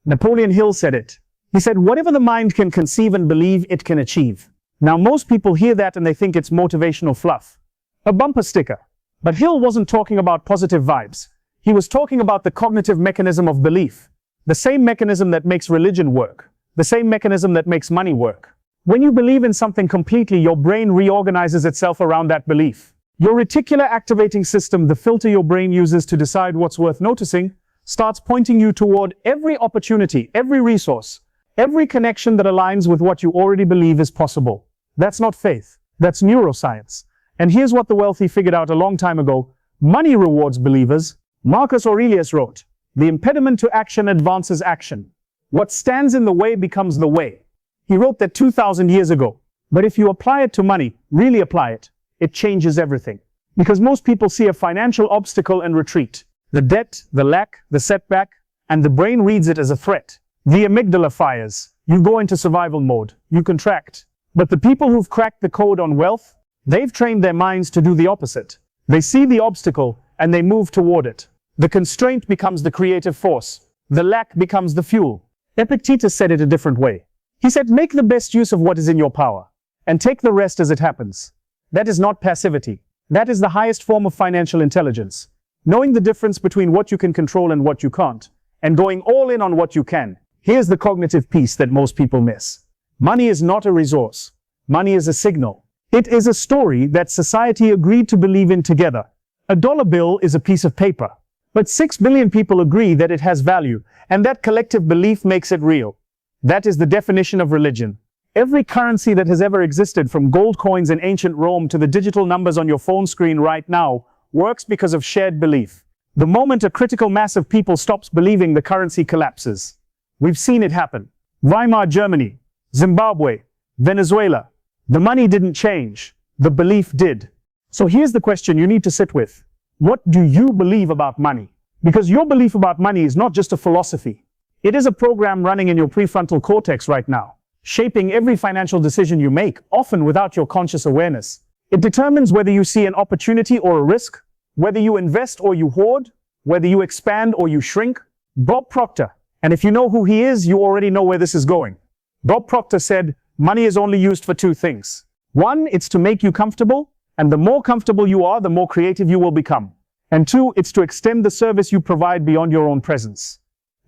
Napoleon Hill said it. He said, whatever the mind can conceive and believe, it can achieve. Now most people hear that and they think it's motivational fluff, a bumper sticker. But Hill wasn't talking about positive vibes. He was talking about the cognitive mechanism of belief. The same mechanism that makes religion work. The same mechanism that makes money work. When you believe in something completely, your brain reorganizes itself around that belief. Your reticular activating system, the filter your brain uses to decide what's worth noticing, starts pointing you toward every opportunity, every resource, every connection that aligns with what you already believe is possible. That's not faith. That's neuroscience. And here's what the wealthy figured out a long time ago. Money rewards believers. Marcus Aurelius wrote, "The impediment to action advances action. What stands in the way becomes the way." He wrote that 2,000 years ago. But if you apply it to money, really apply it, it changes everything. Because most people see a financial obstacle and retreat. The debt, the lack, the setback, and the brain reads it as a threat. The amygdala fires. You go into survival mode. You contract. But the people who've cracked the code on wealth, they've trained their minds to do the opposite. They see the obstacle and they move toward it. The constraint becomes the creative force. The lack becomes the fuel. Epictetus said it a different way. He said, make the best use of what is in your power and take the rest as it happens. That is not passivity. That is the highest form of financial intelligence. Knowing the difference between what you can control and what you can't, and going all in on what you can. Here's the cognitive piece that most people miss. Money is not a resource. Money is a signal. It is a story that society agreed to believe in together. A dollar bill is a piece of paper. But 6 billion people agree that it has value, and that collective belief makes it real. That is the definition of religion. Every currency that has ever existed, from gold coins in ancient Rome to the digital numbers on your phone screen right now, works because of shared belief. The moment a critical mass of people stops believing, the currency collapses. We've seen it happen. Weimar Germany, Zimbabwe, Venezuela. The money didn't change. The belief did. So here's the question you need to sit with. What do you believe about money? Because your belief about money is not just a philosophy. It is a program running in your prefrontal cortex right now, shaping every financial decision you make, often without your conscious awareness. It determines whether you see an opportunity or a risk, whether you invest or you hoard, whether you expand or you shrink. Bob Proctor, and if you know who he is, you already know where this is going. Bob Proctor said, money is only used for two things. One, it's to make you comfortable, and the more comfortable you are, the more creative you will become. And two, it's to extend the service you provide beyond your own presence.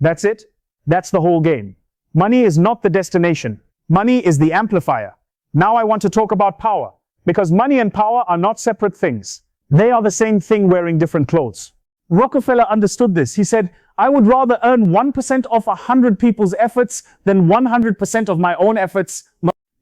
That's it. That's the whole game. Money is not the destination. Money is the amplifier. Now I want to talk about power, because money and power are not separate things. They are the same thing wearing different clothes. Rockefeller understood this. He said, I would rather earn 1% of 100 people's efforts than 100% of my own efforts.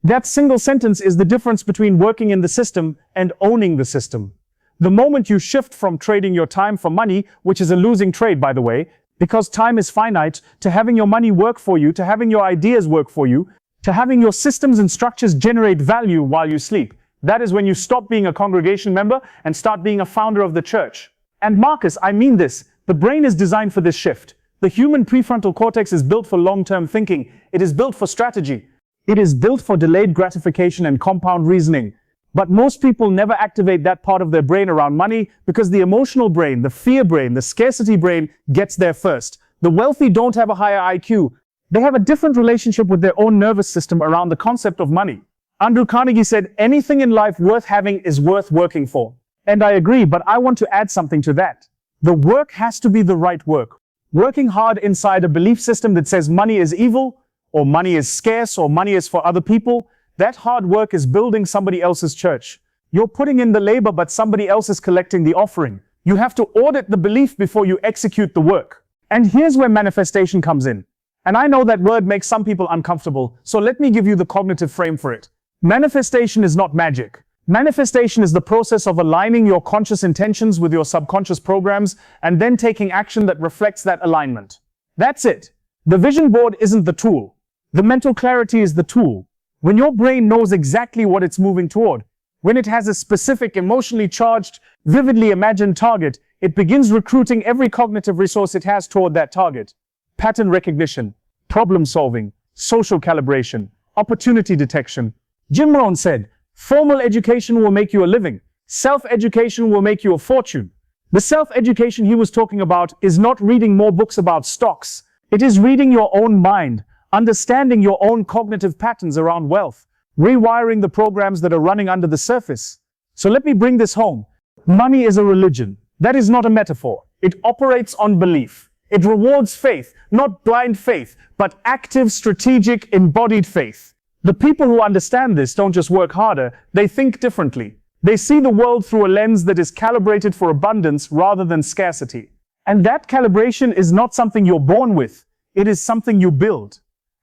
That single sentence is the difference between working in the system and owning the system. The moment you shift from trading your time for money, which is a losing trade, by the way, because time is finite, to having your money work for you, to having your ideas work for you, to having your systems and structures generate value while you sleep. That is when you stop being a congregation member and start being a founder of the church. And Marcus, I mean this. The brain is designed for this shift. The human prefrontal cortex is built for long-term thinking. It is built for strategy. It is built for delayed gratification and compound reasoning. But most people never activate that part of their brain around money because the emotional brain, the fear brain, the scarcity brain gets there first. The wealthy don't have a higher IQ. They have a different relationship with their own nervous system around the concept of money. Andrew Carnegie said, anything in life worth having is worth working for. And I agree, but I want to add something to that. The work has to be the right work. Working hard inside a belief system that says money is evil, or money is scarce, or money is for other people, that hard work is building somebody else's church. You're putting in the labor, but somebody else is collecting the offering. You have to audit the belief before you execute the work. And here's where manifestation comes in. And I know that word makes some people uncomfortable, so let me give you the cognitive frame for it. Manifestation is not magic. Manifestation is the process of aligning your conscious intentions with your subconscious programs and then taking action that reflects that alignment. That's it. The vision board isn't the tool. The mental clarity is the tool. When your brain knows exactly what it's moving toward, when it has a specific, emotionally charged, vividly imagined target, it begins recruiting every cognitive resource it has toward that target. Pattern recognition, problem solving, social calibration, opportunity detection. Jim Rohn said, formal education will make you a living. Self-education will make you a fortune. The self-education he was talking about is not reading more books about stocks. It is reading your own mind, understanding your own cognitive patterns around wealth, rewiring the programs that are running under the surface. So let me bring this home. Money is a religion. That is not a metaphor. It operates on belief. It rewards faith, not blind faith, but active, strategic, embodied faith. The people who understand this don't just work harder, they think differently. They see the world through a lens that is calibrated for abundance rather than scarcity. And that calibration is not something you're born with. It is something you build.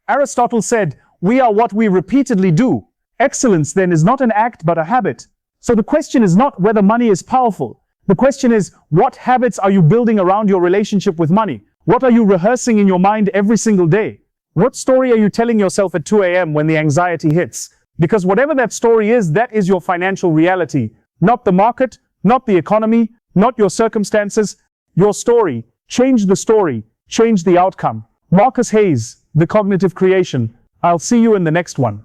Aristotle said, "We are what we repeatedly do." Excellence then is not an act but a habit. So the question is not whether money is powerful. The question is, what habits are you building around your relationship with money? What are you rehearsing in your mind every single day? What story are you telling yourself at 2 a.m. when the anxiety hits? Because whatever that story is, that is your financial reality. Not the market, not the economy, not your circumstances. Your story. Change the story. Change the outcome. Marcus Hayes, The Cognitive Creation. I'll see you in the next one.